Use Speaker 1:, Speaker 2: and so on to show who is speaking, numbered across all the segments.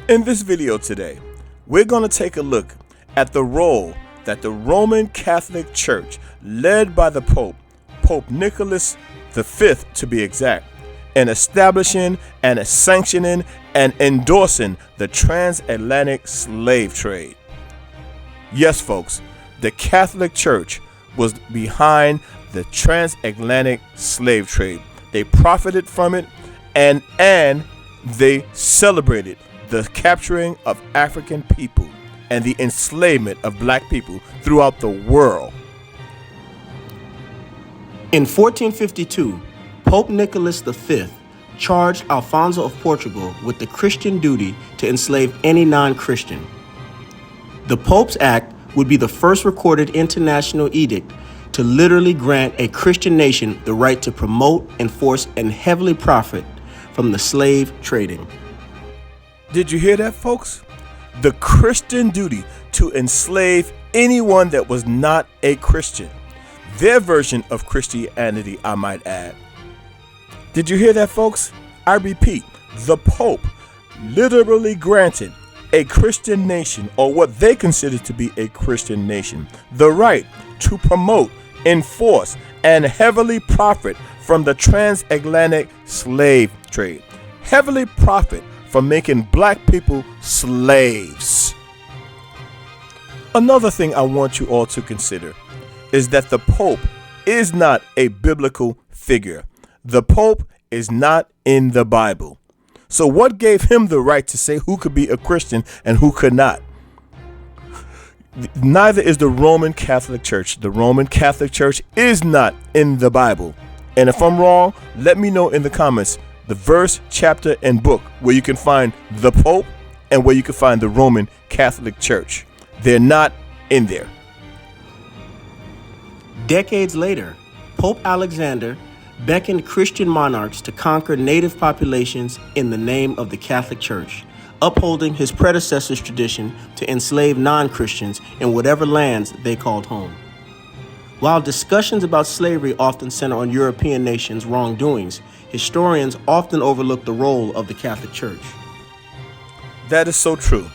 Speaker 1: In this video today, we're going to take a look at the role that the Roman Catholic Church, led by the Pope Nicholas V to be exact, in establishing and sanctioning and endorsing the transatlantic slave trade. Yes, folks, the Catholic Church was behind the transatlantic slave trade. They profited from it and they celebrated the capturing of African people and the enslavement of black people throughout the world.
Speaker 2: In 1452, Pope Nicholas V charged Alfonso of Portugal with the Christian duty to enslave any non-Christian. The Pope's Act would be the first recorded international edict to literally grant a Christian nation the right to promote, enforce, and heavily profit from the slave trading.
Speaker 1: Did you hear that, folks? The Christian duty to enslave anyone that was not a Christian. Their version of Christianity, I might add. Did you hear that, folks? I repeat, the Pope literally granted a Christian nation, or what they considered to be a Christian nation, the right to promote, enforce, and heavily profit from the transatlantic slave trade. Heavily profit from making black people slaves. Another thing I want you all to consider is that the Pope is not a biblical figure. The Pope is not in the Bible. So what gave him the right to say who could be a Christian and who could not? Neither is the Roman Catholic Church. The Roman Catholic Church is not in the Bible. And if I'm wrong, let me know in the comments the verse, chapter, and book where you can find the Pope and where you can find the Roman Catholic Church. They're not in there.
Speaker 2: Decades later, Pope Alexander beckoned Christian monarchs to conquer native populations in the name of the Catholic Church, upholding his predecessor's tradition to enslave non-Christians in whatever lands they called home. While discussions about slavery often center on European nations' wrongdoings, historians often overlook the role of the Catholic Church.
Speaker 1: That is so true.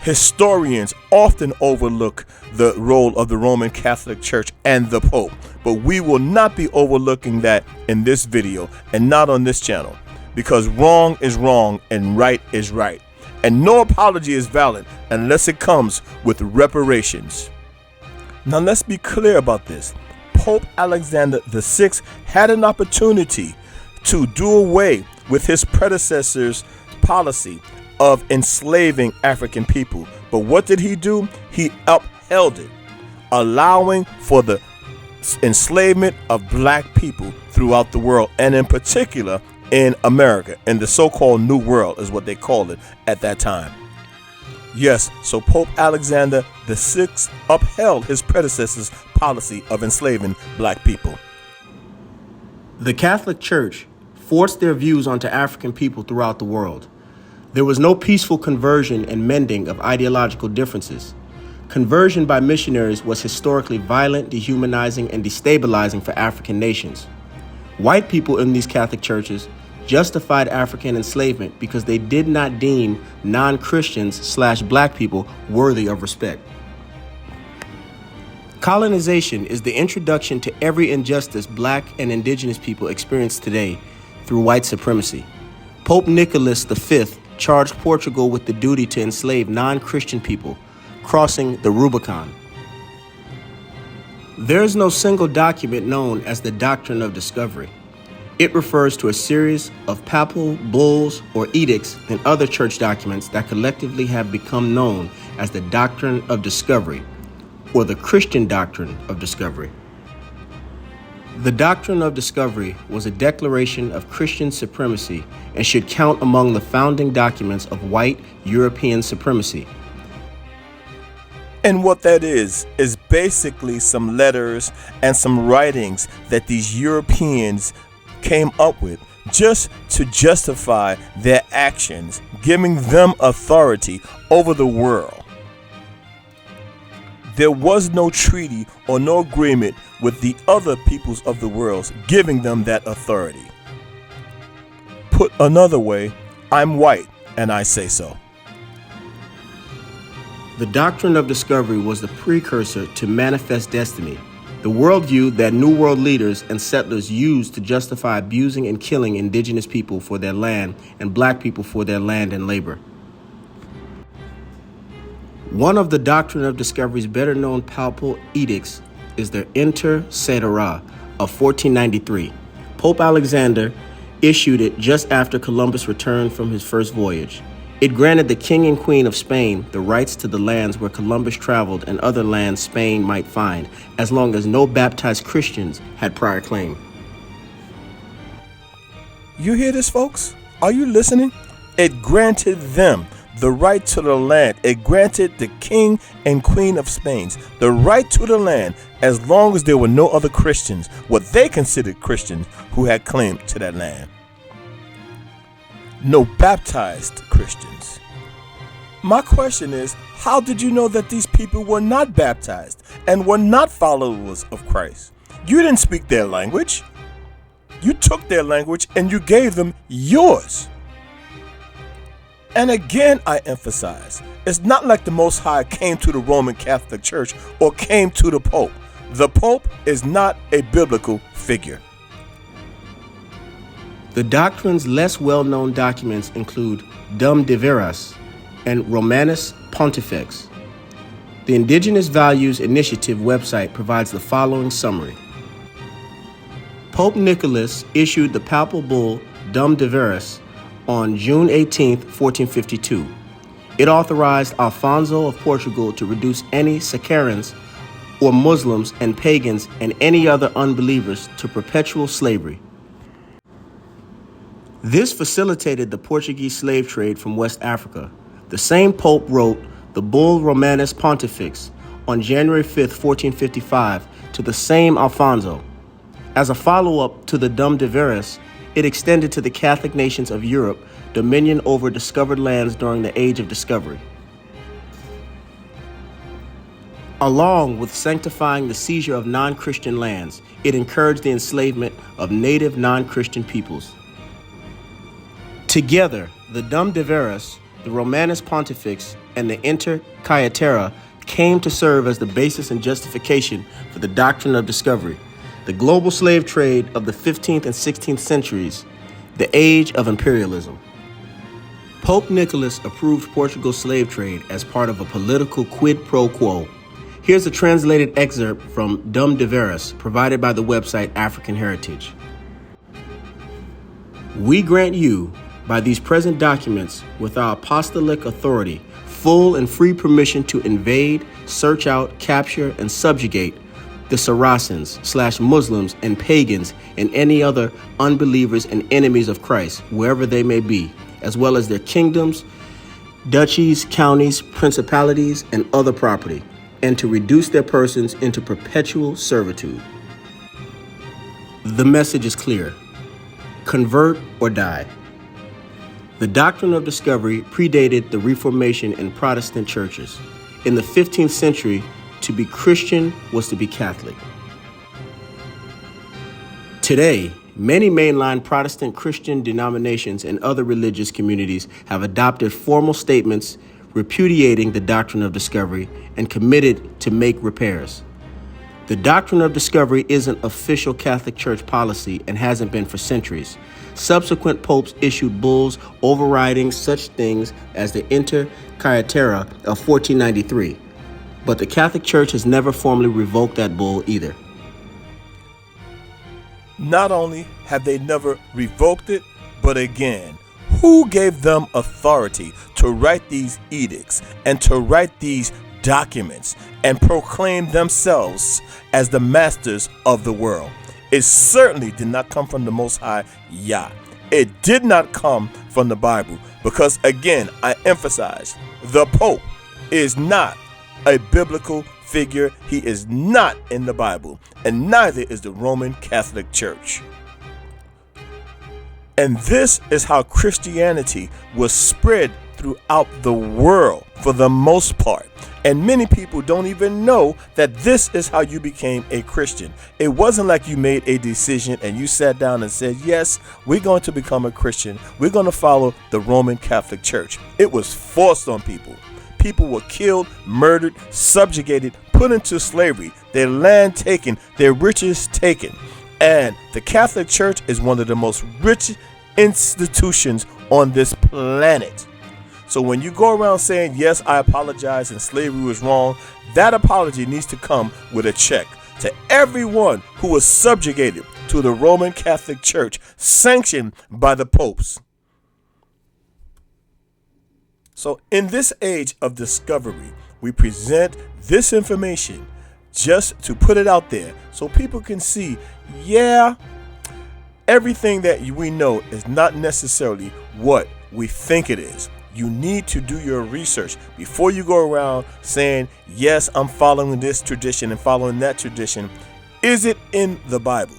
Speaker 1: Historians often overlook the role of the Roman Catholic Church and the Pope, but we will not be overlooking that in this video and not on this channel, because wrong is wrong and right is right, and no apology is valid unless it comes with reparations. Now let's be clear about this. Pope Alexander VI had an opportunity to do away with his predecessor's policy of enslaving African people. But what did he do? He upheld it, allowing for the enslavement of black people throughout the world, and in particular in America, in the so-called New World is what they called it at that time. Yes, so Pope Alexander VI upheld his predecessor's policy of enslaving black people.
Speaker 2: The Catholic Church forced their views onto African people throughout the world. There was no peaceful conversion and mending of ideological differences. Conversion by missionaries was historically violent, dehumanizing, and destabilizing for African nations. White people in these Catholic churches justified African enslavement because they did not deem non-Christians/black people worthy of respect. Colonization is the introduction to every injustice black and indigenous people experience today through white supremacy. Pope Nicholas V charged Portugal with the duty to enslave non-Christian people, crossing the Rubicon. There is no single document known as the doctrine of discovery. It refers to a series of papal bulls or edicts and other church documents that collectively have become known as the doctrine of discovery, or the Christian doctrine of discovery. The doctrine of discovery was a declaration of Christian supremacy and should count among the founding documents of white European supremacy.
Speaker 1: And what that is basically some letters and some writings that these Europeans came up with just to justify their actions, giving them authority over the world. There was no treaty or no agreement with the other peoples of the world giving them that authority. Put another way, I'm white and I say so.
Speaker 2: The doctrine of discovery was the precursor to manifest destiny, the worldview that New World leaders and settlers used to justify abusing and killing indigenous people for their land and black people for their land and labor. One of the doctrine of discovery's better-known papal edicts is the Intercedera of 1493. Pope Alexander issued it just after Columbus returned from his first voyage. It granted the King and Queen of Spain the rights to the lands where Columbus traveled and other lands Spain might find, as long as no baptized Christians had prior claim.
Speaker 1: You hear this, folks? Are you listening? It granted them the right to the land. It granted the King and Queen of Spain the right to the land as long as there were no other Christians, what they considered Christians, who had claim to that land. No baptized Christians. My question is, how did you know that these people were not baptized and were not followers of Christ? You didn't speak their language. You took their language and you gave them yours. And again, I emphasize, it's not like the Most High came to the Roman Catholic Church or came to the Pope. The Pope is not a biblical figure.
Speaker 2: The doctrine's less well-known documents include Dum de Veras and Romanus Pontifex. The Indigenous Values Initiative website provides the following summary. Pope Nicholas issued the papal bull Dum de Veras on June 18, 1452. It authorized Alfonso of Portugal to reduce any Sacarans or Muslims and pagans and any other unbelievers to perpetual slavery. This facilitated the Portuguese slave trade from West Africa. The same pope wrote the bull Romanus Pontifex on January 5, 1455 to the same Alfonso. As a follow-up to the Dum de Veras, it extended to the Catholic nations of Europe dominion over discovered lands during the Age of Discovery. Along with sanctifying the seizure of non-Christian lands, it encouraged the enslavement of native non-Christian peoples. Together, the Dum de Veras, the Romanus Pontifex, and the Intercedera came to serve as the basis and justification for the doctrine of discovery, the global slave trade of the 15th and 16th centuries, the age of imperialism. Pope Nicholas approved Portugal's slave trade as part of a political quid pro quo. Here's a translated excerpt from Dum de Veras provided by the website African Heritage. We grant you, by these present documents, with our apostolic authority, full and free permission to invade, search out, capture, and subjugate the Saracens/Muslims and pagans and any other unbelievers and enemies of Christ, wherever they may be, as well as their kingdoms, duchies, counties, principalities, and other property, and to reduce their persons into perpetual servitude. The message is clear. Convert or die. The doctrine of discovery predated the Reformation in Protestant churches. In the 15th century, to be Christian was to be Catholic. Today, many mainline Protestant Christian denominations and other religious communities have adopted formal statements repudiating the doctrine of discovery and committed to make repairs. The doctrine of discovery isn't official Catholic Church policy and hasn't been for centuries. Subsequent popes issued bulls overriding such things as the Intercedera of 1493. But the Catholic Church has never formally revoked that bull either.
Speaker 1: Not only have they never revoked it, but again, who gave them authority to write these edicts and to write these documents and proclaim themselves as the masters of the world? It certainly did not come from the Most High Yah. It did not come from the Bible because, again, I emphasize, the Pope is not a biblical figure. He is not in the Bible, and neither is the Roman Catholic Church. And this is how Christianity was spread throughout the world for the most part. And many people don't even know that this is how you became a Christian. It wasn't like you made a decision and you sat down and said, yes, we're going to become a Christian. We're going to follow the Roman Catholic Church. It was forced on people. people were killed, murdered, subjugated, put into slavery, their land taken, their riches taken. And the Catholic Church is one of the most rich institutions on this planet. So when you go around saying, yes, I apologize and slavery was wrong, that apology needs to come with a check to everyone who was subjugated to the Roman Catholic Church, sanctioned by the popes. So in this age of discovery, we present this information just to put it out there so people can see, yeah, everything that we know is not necessarily what we think it is. You need to do your research before you go around saying, yes, I'm following this tradition and following that tradition. Is it in the Bible?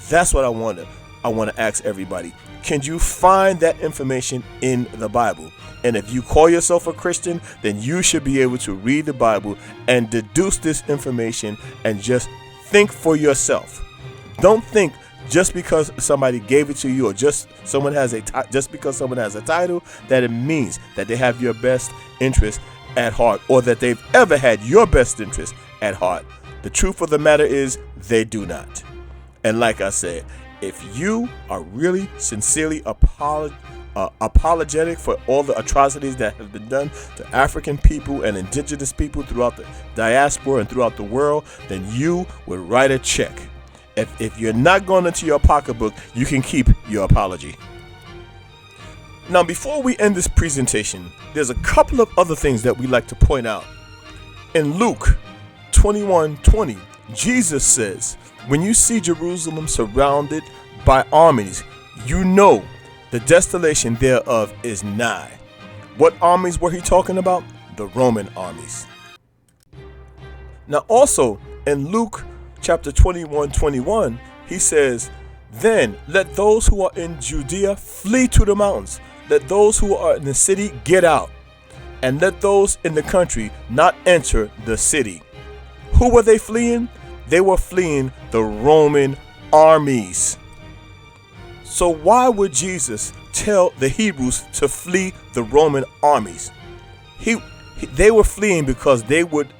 Speaker 1: That's what I want to ask everybody. Can you find that information in the Bible? And if you call yourself a Christian, then you should be able to read the Bible and deduce this information and just think for yourself. Don't think just because somebody gave it to you, or just because someone has a title, that it means that they have your best interest at heart, or that they've ever had your best interest at heart. The truth of the matter is they do not. And like I said, if you are really sincerely apologetic for all the atrocities that have been done to African people and indigenous people throughout the diaspora and throughout the world, then you would write a check. If you're not going into your pocketbook, you can keep your apology. Now, before we end this presentation, there's a couple of other things that we like to point out. In Luke 21:20, Jesus says, when you see Jerusalem surrounded by armies, you know the desolation thereof is nigh. What armies were he talking about? The Roman armies. Now also in Luke chapter 21:21, he says, then let those who are in Judea flee to the mountains. Let those who are in the city get out. And let those in the country not enter the city. Who were they fleeing? They were fleeing the Roman armies. So why would Jesus tell the Hebrews to flee the Roman armies? They were fleeing because they would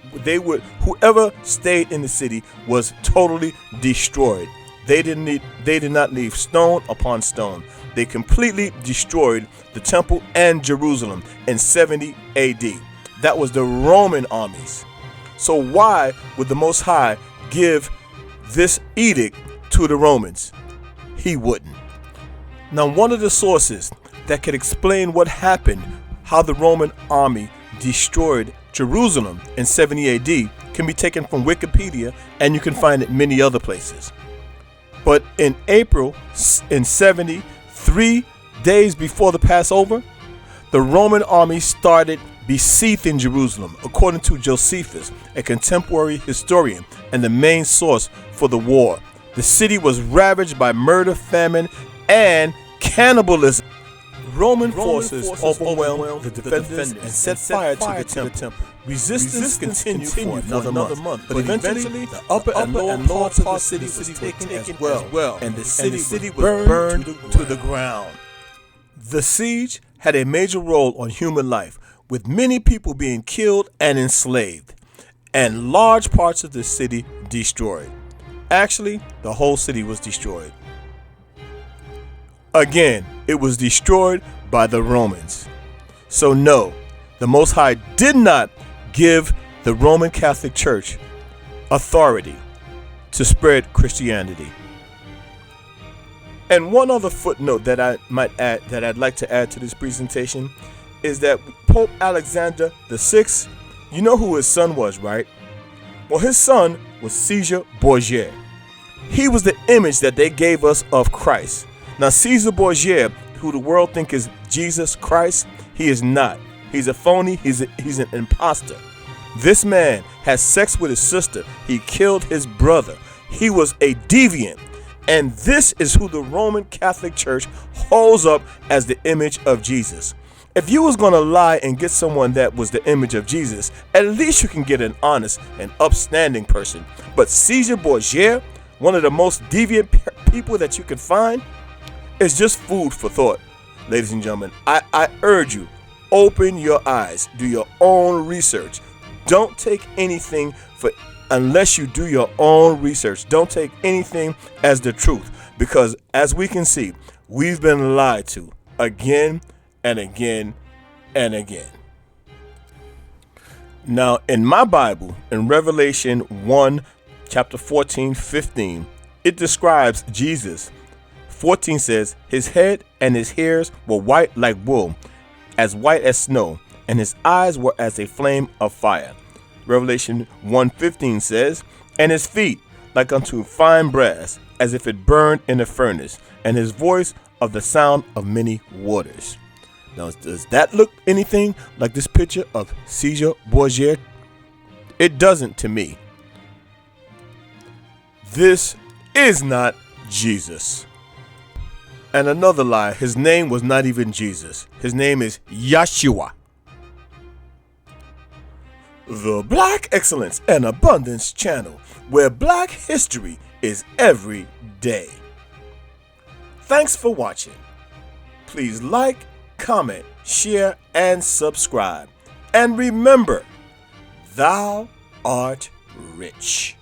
Speaker 1: whoever stayed in the city was totally destroyed. They did not leave stone upon stone. They completely destroyed the temple and Jerusalem in 70 AD. That was the Roman armies. So why would the Most High give this edict to the Romans? He wouldn't. Now, one of the sources that could explain what happened, how the Roman army destroyed Jerusalem in 70 AD, can be taken from Wikipedia, and you can find it many other places. But in April in 70, 3 days before the Passover, the Roman army started besieging Jerusalem, according to Josephus, a contemporary historian and the main source for the war. The city was ravaged by murder, famine, and cannibalism. Roman forces overwhelmed the defenders and set fire to the temple. Resistance continued for another month, but eventually the upper and lower parts of the city was taken as well, and the city was burned to the ground. The siege had a major role on human life, with many people being killed and enslaved, and large parts of the city destroyed. Actually, the whole city was destroyed. Again, it was destroyed by the Romans. So no, the Most High did not give the Roman Catholic Church authority to spread Christianity. And one other footnote that I'd like to add to this presentation is that Pope Alexander VI, you know who his son was, right? Well, his son was Caesar Borgia. He was the image that they gave us of Christ. Now, Caesar Borgia, who the world think is Jesus Christ, he is not. He's a phony. He's an imposter. This man had sex with his sister. He killed his brother. He was a deviant. And this is who the Roman Catholic Church holds up as the image of Jesus. If you was going to lie and get someone that was the image of Jesus, at least you can get an honest and upstanding person. But Caesar Borgia, one of the most deviant people that you can find, is just food for thought. Ladies and gentlemen, I urge you, Open your eyes. Do your own research. Don't take anything unless you do your own research. Don't take anything as the truth, because as we can see, we've been lied to again and again and again. Now, in my Bible, in Revelation 1, chapter 14, 15, it describes Jesus. 14 says, his head and his hairs were white like wool, as white as snow, and his eyes were as a flame of fire. Revelation 1:15 says, and his feet like unto fine brass, as if it burned in a furnace, and his voice of the sound of many waters. Now, does that look anything like this picture of Caesar Borgia? It doesn't to me. This is not Jesus. And another lie, his name was not even Jesus. His name is Yeshua. The Black Excellence and Abundance channel, where Black history is every day. Thanks for watching. Please like, comment, share, and subscribe. And remember, thou art rich.